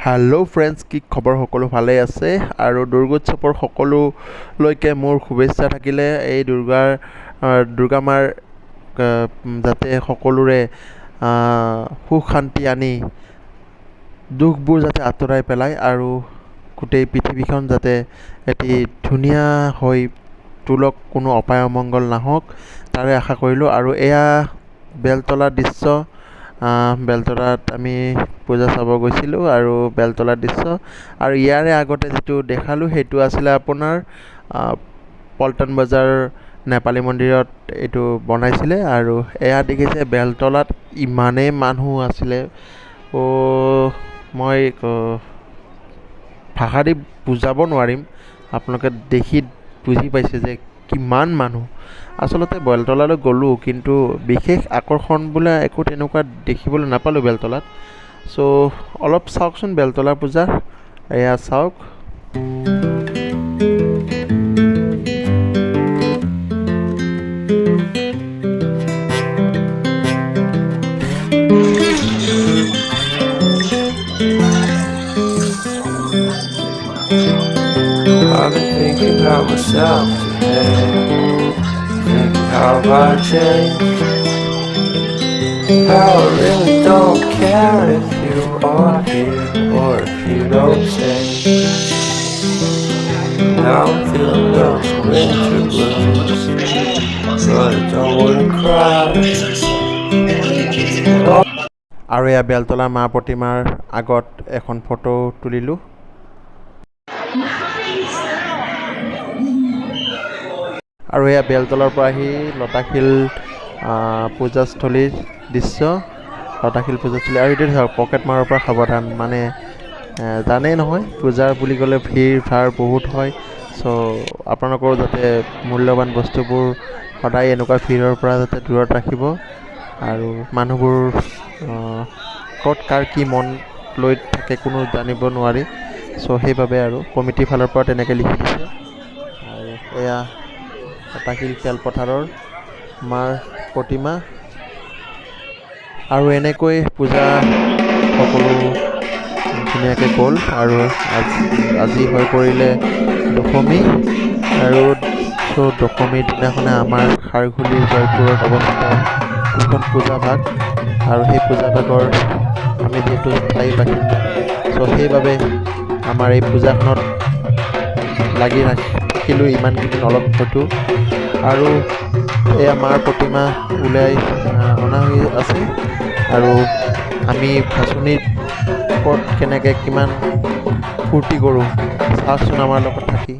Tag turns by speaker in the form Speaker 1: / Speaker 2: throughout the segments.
Speaker 1: Hello' friends, কি খবৰ? সকলো ভালেই আছে আৰু দুৰ্গোৎসৱৰ সকলোলৈকে মোৰ শুভেচ্ছা থাকিলে। এই দুৰ্গা মাৰ যাতে সকলোৰে সুখ শান্তি আনি দুখবোৰ যাতে আঁতৰাই পেলায় আৰু গোটেই পৃথিৱীখন যাতে এটি ধুনীয়া হৈ তোলক, কোনো অপায় অমংগল নাহক, তাৰে আশা কৰিলোঁ। আৰু এয়া বেলতলাৰ দৃশ্য। বেলতলাত আমি পূজা চাব গৈছিলোঁ আৰু বেলতলাৰ দৃশ্য। আৰু ইয়াৰে আগতে যিটো দেখালোঁ সেইটো আছিলে আপোনাৰ পল্টন বজাৰ নেপালী মন্দিৰত এইটো বনাইছিলে। আৰু এয়া দেখিছে বেলতলাত ইমানেই মানুহ আছিলে, মই ভাষা দি বুজাব নোৱাৰিম। আপোনালোকে দেখি বুজি পাইছে যে কিমান মানুহ। আচলতে বেলতলালৈ গ'লোঁ, কিন্তু বিশেষ আকৰ্ষণ বোলা একো তেনেকুৱা দেখিবলৈ নাপালোঁ বেলতলাত। চ' অলপ চাওকচোন বেলতলাৰ পূজা। এয়া চাওক।
Speaker 2: I've been thinking about myself today, thinking how I changed, how I really don't care if you are here or if you don't stay. Now I'm feeling those winter blues, but I don't wanna cry.
Speaker 1: আৰু এয়া বেলতলা মা প্ৰতিমাৰ আগত এখন photo তুলিলোঁ। আৰু এয়া বেলতলাৰ পৰা আহি লতাশিল পূজাস্থলীৰ দৃশ্য। লতাশিল পূজাস্থলী। আৰু এইটো চাওক, পকেট মাৰৰ পৰা সাৱধান। মানে জানেই নহয়, পূজাৰ বুলি ক'লে ভিৰ ভাৰ বহুত হয়। চ' আপোনালোকৰ যাতে মূল্যৱান বস্তুবোৰ সদায় এনেকুৱা ভিৰৰ পৰা যাতে দূৰত ৰাখিব। আৰু মানুহবোৰ ক'ত কাৰ কি মন লৈ থাকে কোনো জানিব নোৱাৰি। চ' সেইবাবে আৰু কমিটিৰ ফালৰ পৰা তেনেকৈ লিখি দিছে। আৰু এয়া লতাশিল খেলপথাৰৰ মাৰ প্ৰতিমা। আৰু এনেকৈ পূজা সকলো ধুনীয়াকৈ গ'ল। আৰু আজি হৈ পৰিলে দশমী। আৰু চ' দশমীৰ দিনাখনে আমাৰ খাৰঘূলি জয়পুৰত অৱস্থিত যিখন পূজা ভাগ, আৰু সেই পূজা ভাগৰ আমি যিহেতু স্থায়ী বাসিন্দা, চ' সেইবাবে আমাৰ এই পূজাখনত লাগি থাকিলোঁ ইমানকেইদিন অলপ হয়তো। আৰু এই আমাৰ প্ৰতিমা ওলাই অনা হৈ আছে। আৰু আমি ভাচনিত ক'ত কেনেকৈ কিমান ফূৰ্তি কৰোঁ চাওকচোন আমাৰ লগত থাকি।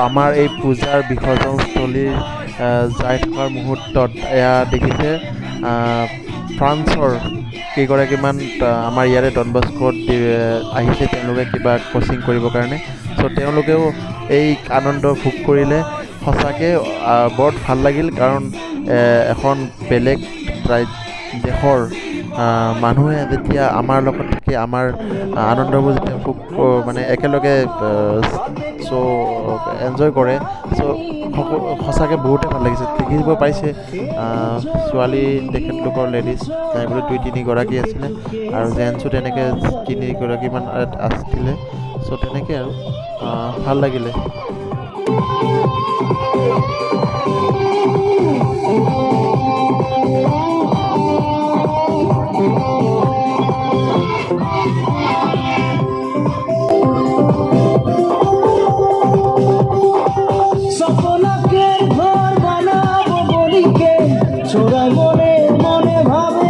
Speaker 1: আমাৰ এই পূজাৰ বিসৰ্জনস্থলীৰ যাই থকাৰ মুহূৰ্তত এয়া দেখিছে ফ্ৰান্সৰ কেইগৰাকীমান আমাৰ ইয়াৰে ডন বস্কোত আহিছে। তেওঁলোকে কিবা কোচিং কৰিবৰ কাৰণে। চ' তেওঁলোকেও এই আনন্দ ভোগ কৰিলে। সঁচাকৈ বৰ ভাল লাগিল, কাৰণ এখন বেলেগ দেশৰ মানুহে যেতিয়া আমাৰ লগত থাকি আমাৰ আনন্দবোৰ যেতিয়া ভোগ মানে একেলগে চ' এনজয় কৰে। চ' সঁচাকৈ বহুতেই ভাল লাগিছে। দেখিব পাইছে ছোৱালী তেখেতলোকৰ লেডিজ বোলে 2-3গৰাকী আছিলে, আৰু জেণ্টছো তেনেকৈ 3গৰাকীমান আছিলে। চ' তেনেকৈ আৰু ভাল লাগিলে।
Speaker 3: সপনাকে ঘর বানাবো বলিকে ছোড়া মনে মনে ভাবে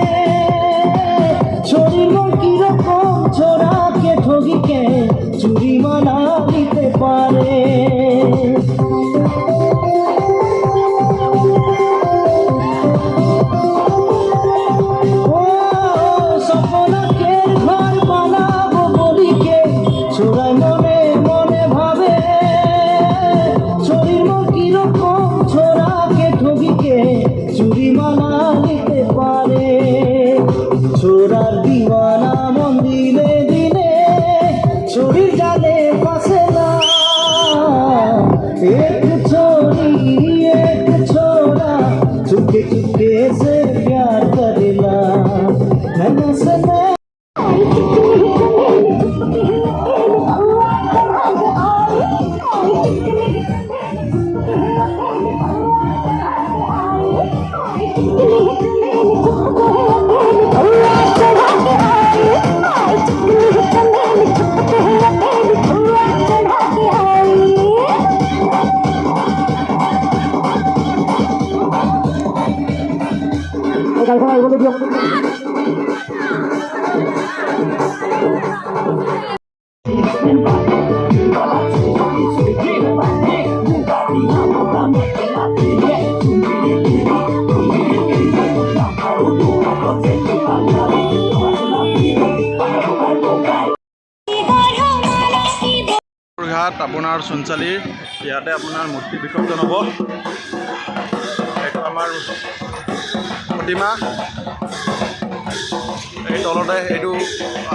Speaker 3: দিওয়ানা মন দিনে দিনে ছড়ি জানে পাশে না एक छोरा चुपके चुपके से प्यार करेला नैना से
Speaker 4: ঘাট আপোনাৰ চুনচালিৰ ইয়াতে আপোনাৰ মূৰ্তি বিসৰ্জন হ'ব। এইটো আমাৰ প্ৰতিমা, এই তলতে এইটো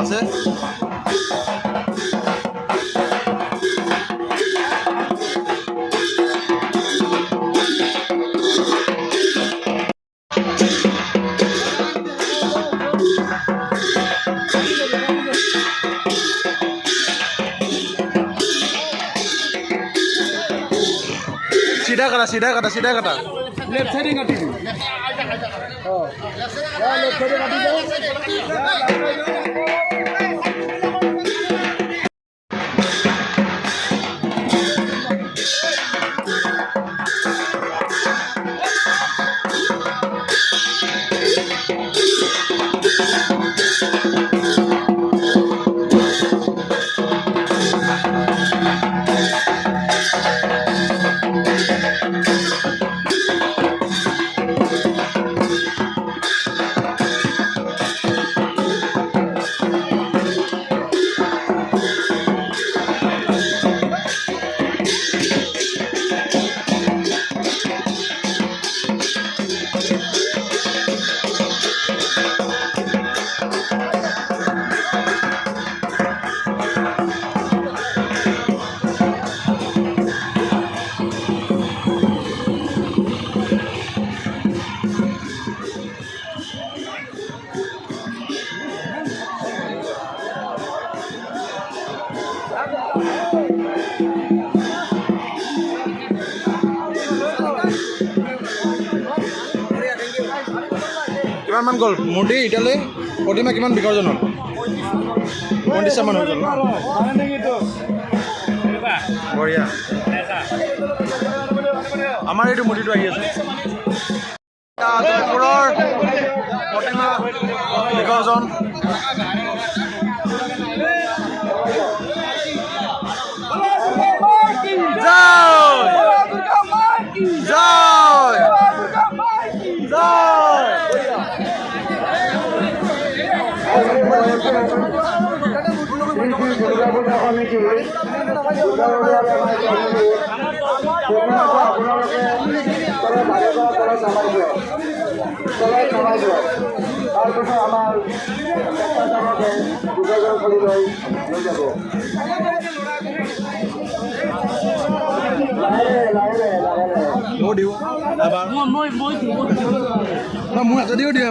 Speaker 4: আছে। सीधा काटा लेफ्ट साइड काटी কিমান মান গ'ল মূৰ্তি এতিয়ালৈ? প্ৰতিমা কিমান বিসৰ্জন হ'ল? 29 মান হৈ গ'ল। বঢ়িয়া। আমাৰ এইটো মূৰ্তিটো আহি আছে। তেজপুৰৰ প্ৰতিমা বিসৰ্জন। মোৰ হাতদিও দিয়া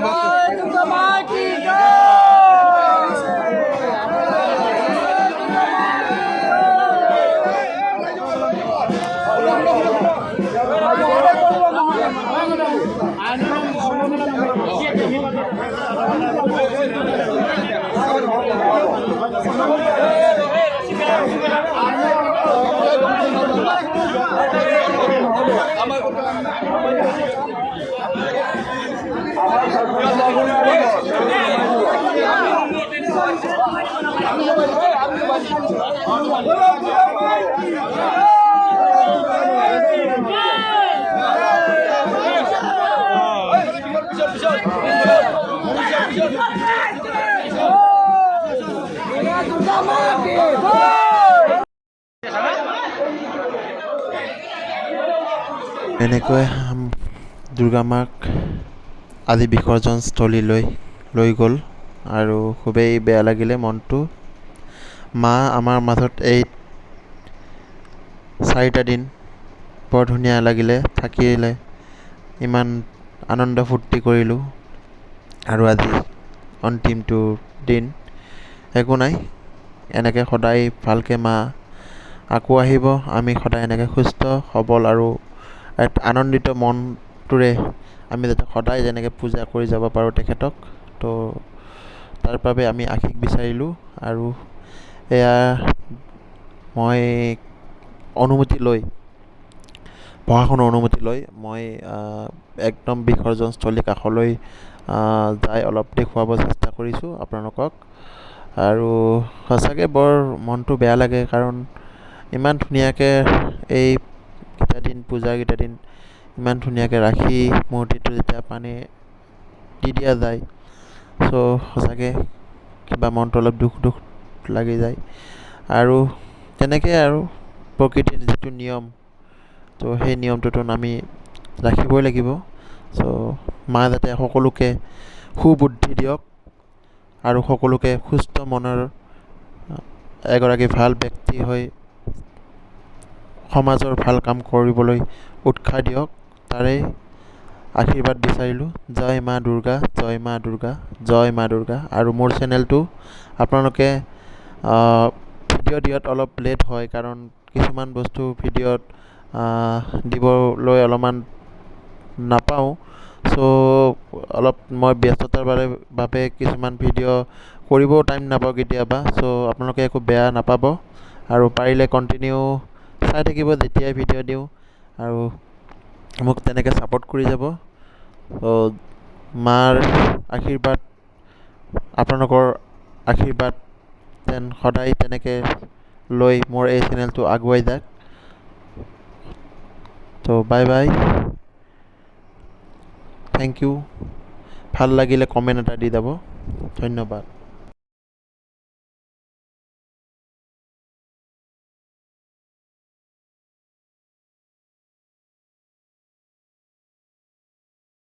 Speaker 1: এনেকৈ দুৰ্গা মাক আদি বিসৰ্জন স্থলীলৈ লৈ গ'ল। আৰু খুবেই বেয়া লাগিলে মনটো। মা আমাৰ মাজত এই 4টা দিন বৰ ধুনীয়া লাগিলে থাকিলে, ইমান আনন্দ ফূৰ্তি কৰিলোঁ। আৰু আজি অন্তিমটো দিন, একো নাই, এনেকৈ সদায় ভালকৈ মা আকৌ আহিব। আমি সদায় এনেকৈ সুস্থ সবল আৰু এক আনন্দিত মনটোৰে আমি যাতে সদায় যেনেকৈ পূজা কৰি যাব পাৰোঁ তেখেতক, তো তাৰ বাবে আমি আশীষ বিচাৰিলোঁ। আৰু এয়া মই অনুমতি লৈ প্ৰশাসনৰ অনুমতি লৈ মই একদম বিসৰ্জনস্থলী কাষলৈ যাই অলপ দেখুৱাব চেষ্টা কৰিছোঁ আপোনালোকক। আৰু সঁচাকৈ বৰ মনটো বেয়া লাগে, কাৰণ ইমান ধুনীয়াকৈ এইকেইটা দিন পূজাৰকেইটা দিন ইমান ধুনীয়াকৈ ৰাখি মূৰ্তিটো যেতিয়া পানী দি দিয়া যায়, চ' সঁচাকৈ কিবা মনটো অলপ দুখ লাগি যায়। আৰু তেনেকৈ আৰু প্ৰকৃতিৰ যিটো নিয়ম, তো সেই নিয়মটোতো আমি ৰাখিবই লাগিব। চ' মা যাতে সকলোকে সুবুদ্ধি দিয়ক আৰু সকলোকে সুস্থ মনৰ এগৰাকী ভাল ব্যক্তি হৈ সমাজৰ ভাল কাম কৰিবলৈ উৎসাহ দিয়ক, তাৰেই আশীৰ্বাদ বিচাৰিলোঁ। জয় মা দুৰ্গা, জয় মা দুৰ্গা, জয় মা দুৰ্গা। আৰু মোৰ চেনেলটো আপোনালোকে ভিডিঅ' দিয়াত অলপ লেট হয়, কাৰণ কিছুমান বস্তু ভিডিঅ'ত দিবলৈ অলপমান নাপাওঁ। চ' অলপ মই ব্যস্ততাৰ বাবে কিছুমান ভিডিঅ' কৰিবও টাইম নাপাওঁ কেতিয়াবা। চ' আপোনালোকে একো বেয়া নাপাব, আৰু পাৰিলে কণ্টিনিউ চাই থাকিব যেতিয়াই ভিডিঅ' দিওঁ, আৰু মোক তেনেকৈ ছাপোৰ্ট কৰি যাব। মাৰ আশীৰ্বাদ, আপোনালোকৰ আশীৰ্বাদ যেন সদায় তেনেকৈ লৈ মোৰ এই চেনেলটো আগুৱাই যাওক। তো বাই বাই, থেংক ইউ। ভাল লাগিলে কমেণ্ট এটা দি যাব, ধন্যবাদ।